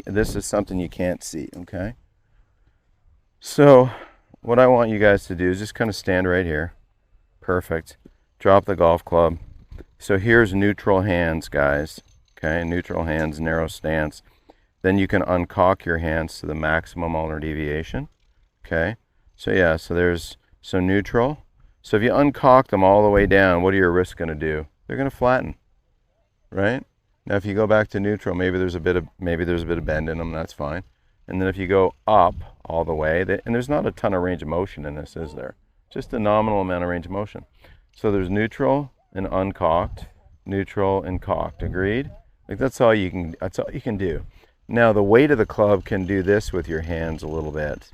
This is something you can't see, okay? So what I want you guys to do is just kind of stand right here. Perfect. Drop the golf club. So here's neutral hands, guys. Okay, neutral hands, narrow stance. Then you can uncock your hands to the maximum ulnar deviation. Okay, so yeah, so neutral. So if you uncock them all the way down, what are your wrists going to do? They're going to flatten, right? Now if you go back to neutral, maybe there's a bit of bend in them. That's fine. And then if you go up all the way, and there's not a ton of range of motion in this, is there? Just a nominal amount of range of motion. So there's neutral and uncocked, neutral and cocked. Agreed? Like that's all you can do. Now the weight of the club can do this with your hands a little bit.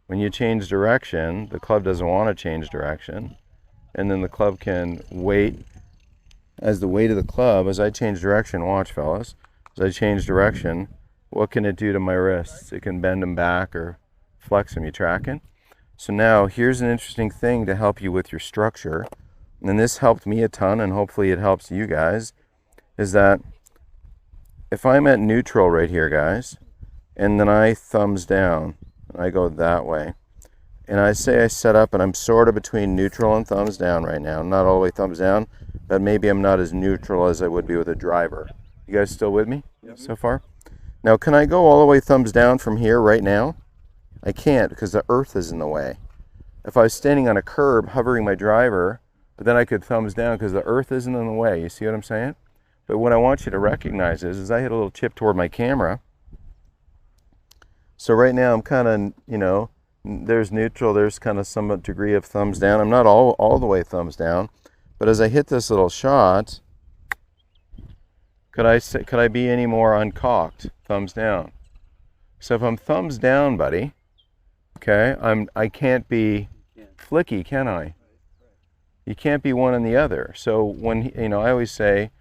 When you change direction, the club doesn't want to change direction, and then the club can weight as the weight of the club. As I change direction, watch fellas, as I change direction, what can it do to my wrists? It can bend them back or flex them. You tracking? So now here's an interesting thing to help you with your structure, and this helped me a ton, and hopefully it helps you guys, is that if I'm at neutral right here, guys, and then I thumbs down, and I go that way, and I say I set up and I'm sort of between neutral and thumbs down right now, not all the way thumbs down, but maybe I'm not as neutral as I would be with a driver. You guys still with me so far? Now can I go all the way thumbs down from here right now? I can't because the earth is in the way. If I was standing on a curb hovering my driver, but then I could thumbs down because the earth isn't in the way. You see what I'm saying? But what I want you to recognize is I hit a little chip toward my camera. So right now I'm kind of, you know, there's neutral, there's kind of some degree of thumbs down. I'm not all the way thumbs down, but as I hit this little shot, could I be any more uncocked? Thumbs down. So if I'm thumbs down, buddy, okay, I can't be flicky, can I? You can't be one and the other. So when, you know, I always say,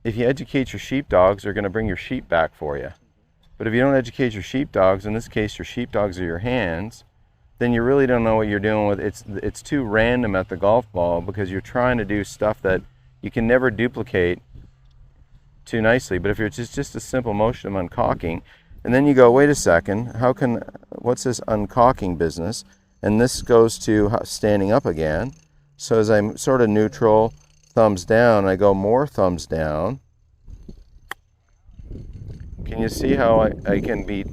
if you educate your sheepdogs, they're going to bring your sheep back for you. But if you don't educate your sheepdogs, in this case your sheepdogs are your hands, then you really don't know what you're doing with it. It's too random at the golf ball because you're trying to do stuff that you can never duplicate too nicely. But if it's just a simple motion of uncocking, and then you go, wait a second, what's this uncocking business? And this goes to standing up again. So as I'm sort of neutral, thumbs down, I go more thumbs down. Can you see how I can be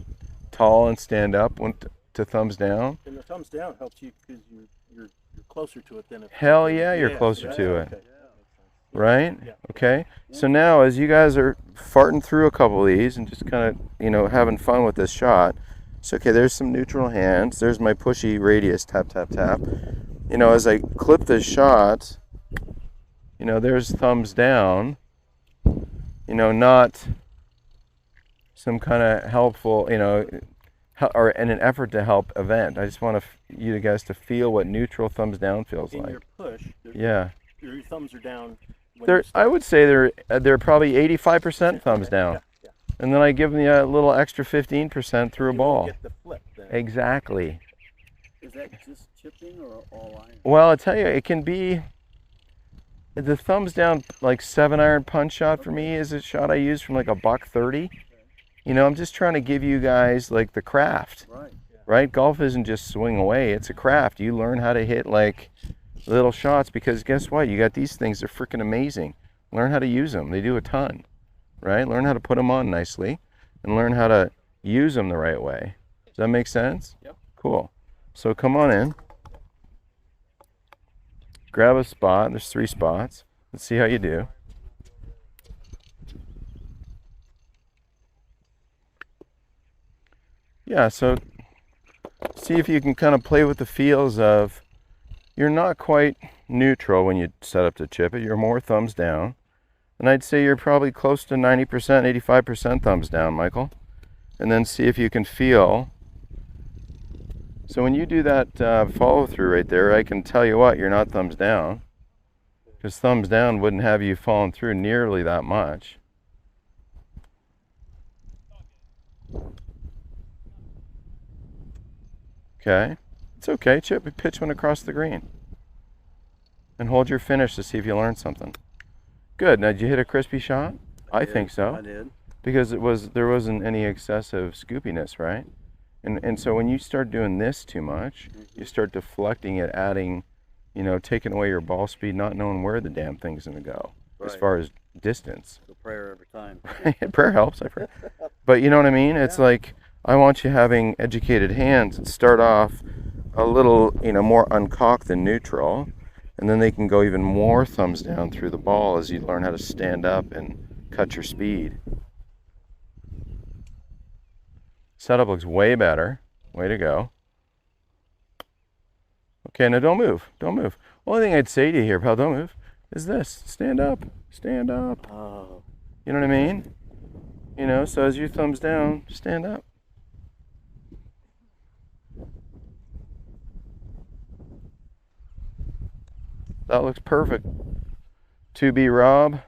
tall and stand up to thumbs down? And the thumbs down helps you because you're closer to it than if. Hell yeah, you're closer to it. Okay. Right? Yeah. Okay. So now as you guys are farting through a couple of these and just kind of, you know, having fun with this shot. So okay, there's some neutral hands. There's my pushy radius, tap, tap, tap. You know, as I clip this shot, you know, there's thumbs down. You know, not some kind of helpful, you know, or in an effort to help event. I just want you guys to feel what neutral thumbs down feels in like. Your push, yeah. Your thumbs are down. I would say they're probably 85% thumbs down. Yeah. And then I give them a little extra 15% through a ball. Get the flip then. Exactly. Is that just chipping or all iron? Well, I tell you, it can be the thumbs down like 7-iron punch shot for me is a shot I use from like a $130. You know, I'm just trying to give you guys like the craft. Right. Yeah. Right? Golf isn't just swing away. It's a craft. You learn how to hit like little shots because guess what? You got these things. They're freaking amazing. Learn how to use them. They do a ton. Right? Learn how to put them on nicely and learn how to use them the right way. Does that make sense? Yep. Cool. So come on in. Grab a spot. There's 3 spots. Let's see how you do. Yeah, so see if you can kind of play with the feels of you're not quite neutral when you set up to chip it. You're more thumbs down. And I'd say you're probably close to 90%, 85% thumbs down, Michael. And then see if you can feel. So when you do that follow through right there, I can tell you what, you're not thumbs down. Because thumbs down wouldn't have you falling through nearly that much. Okay, it's okay, chip, pitch one across the green. And hold your finish to see if you learned something. Good, now did you hit a crispy shot? I think so. I did. because there wasn't any excessive scoopiness, right? And so when you start doing this too much, you start deflecting it, adding, taking away your ball speed, not knowing where the damn thing's gonna go as Right. far as distance. So prayer every time. Prayer helps, I pray. But you know what I mean? It's like I want you having educated hands that start off a little, more uncocked than neutral, and then they can go even more thumbs down through the ball as you learn how to stand up and cut your speed. Setup looks way better. Way to go. Okay, now don't move. Don't move. Only thing I'd say to you here, pal, don't move, is this. Stand up. Stand up. Oh. You know what I mean? So as your thumbs down, stand up. That looks perfect. 2B Rob.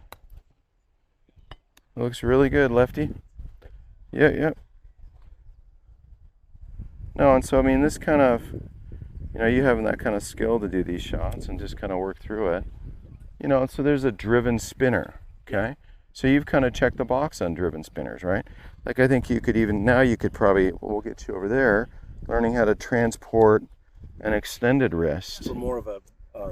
It looks really good, lefty. Yeah. No, and so, I mean, this kind of, you having that kind of skill to do these shots and just kind of work through it. And so there's a driven spinner, okay? So you've kind of checked the box on driven spinners, right? Like I think you could probably, we'll get you over there, learning how to transport an extended wrist. For more of a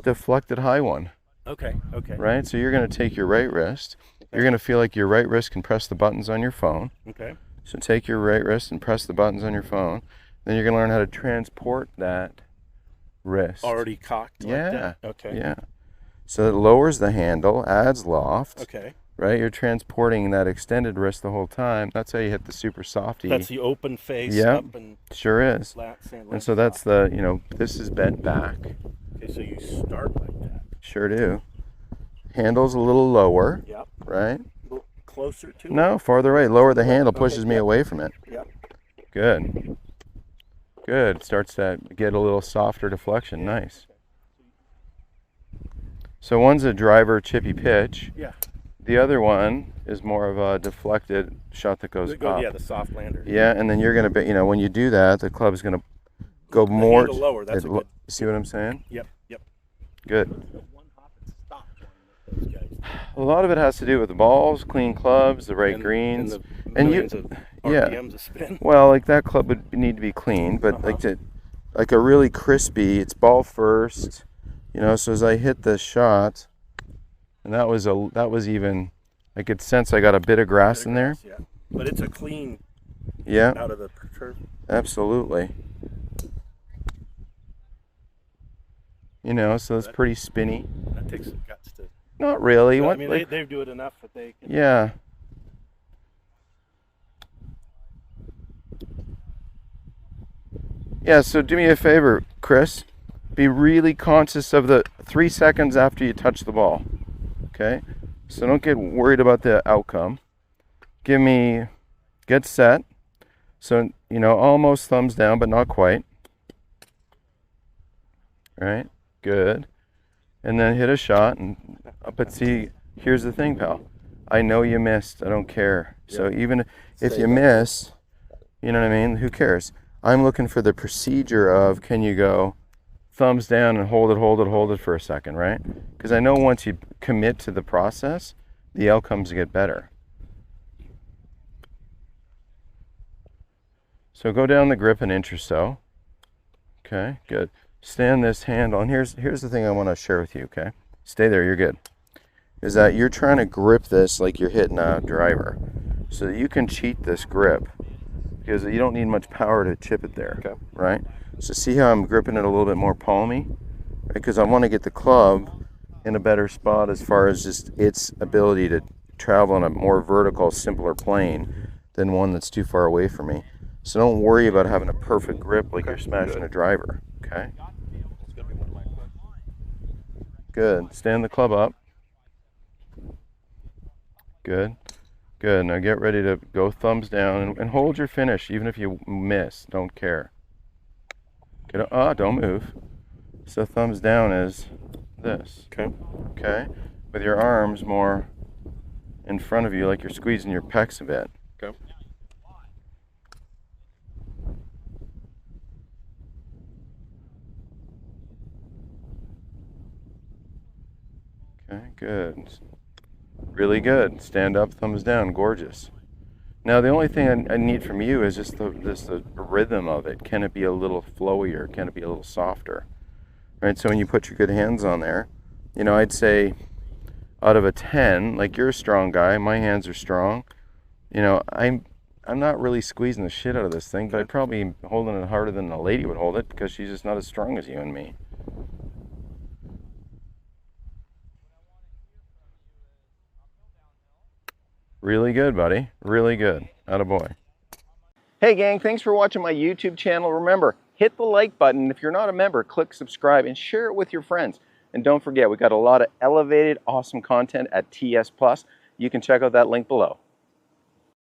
Deflected high one. Okay. Right? So you're going to take your right wrist. You're going to feel like your right wrist can press the buttons on your phone. Okay. So take your right wrist and press the buttons on your phone. Then you're going to learn how to transport that wrist. Already cocked like that? Okay. Yeah. So it lowers the handle, adds loft. Okay. Right? You're transporting that extended wrist the whole time. That's how you hit the super softy. That's the open face Yep. up and Sure is. And so that's this is bent back. Okay, so you start like that. Sure do. Handle's a little lower. Yep. Right? A little closer to it. No, farther away. Lower the handle, pushes me away from it. Yep. Good. Good. Starts to get a little softer deflection. Nice. So one's a driver chippy pitch. Yeah. The other one is more of a deflected shot that goes up. Yeah, the soft lander. Yeah, and then you're going to, when you do that, the club's going to go more. handle lower. That's a good. See what I'm saying? Yep. Good. One hop and stop those guys. A lot of it has to do with the balls, clean clubs, the right greens, and millions of RPMs of spin. Well, like that club would need to be clean, but like a really crispy. It's ball first, So as I hit the shot, and that was even, I could sense I got a bit of grass in there. Yeah, but it's a clean. Yeah. Out of the curve. Absolutely. So it's pretty spinny. That takes some guts to. Not really. I mean, they do it enough that they can. Yeah. Yeah, so do me a favor, Chris. Be really conscious of the 3 seconds after you touch the ball. Okay? So don't get worried about the outcome. Get set. So, almost thumbs down, but not quite. Right? Good. And then hit a shot. But see, here's the thing, pal. I know you missed. I don't care. Yeah. So even if you miss, you know what I mean? Who cares? I'm looking for the procedure of, can you go thumbs down and hold it for a second, right? Because I know once you commit to the process, the outcomes get better. So go down the grip an inch or so. Okay, good. Stand this handle, and here's the thing I want to share with you, okay? Stay there, you're good. Is that you're trying to grip this like you're hitting a driver. So that you can cheat this grip, because you don't need much power to chip it there, okay, right? So see how I'm gripping it a little bit more palmy? Right? Because I want to get the club in a better spot as far as just its ability to travel on a more vertical, simpler plane than one that's too far away from me. So don't worry about having a perfect grip like you're smashing a driver, okay? Good. Stand the club up. Good. Good. Now get ready to go thumbs down and hold your finish, even if you miss. Don't care. Don't move. So thumbs down is this. Okay. Okay. With your arms more in front of you, like you're squeezing your pecs a bit. Okay. Okay, good. Really good. Stand up, thumbs down. Gorgeous. Now the only thing I need from you is just the rhythm of it. Can it be a little flowier? Can it be a little softer? Right, so when you put your good hands on there, you know, I'd say out of a 10, like you're a strong guy, my hands are strong. You know, I'm not really squeezing the shit out of this thing, but I'd probably be holding it harder than a lady would hold it because she's just not as strong as you and me. Really good, buddy. Really good. Attaboy. Hey gang, thanks for watching my YouTube channel. Remember, hit the like button. If you're not a member, click subscribe and share it with your friends. And don't forget, we got a lot of elevated, awesome content at TS Plus. You can check out that link below.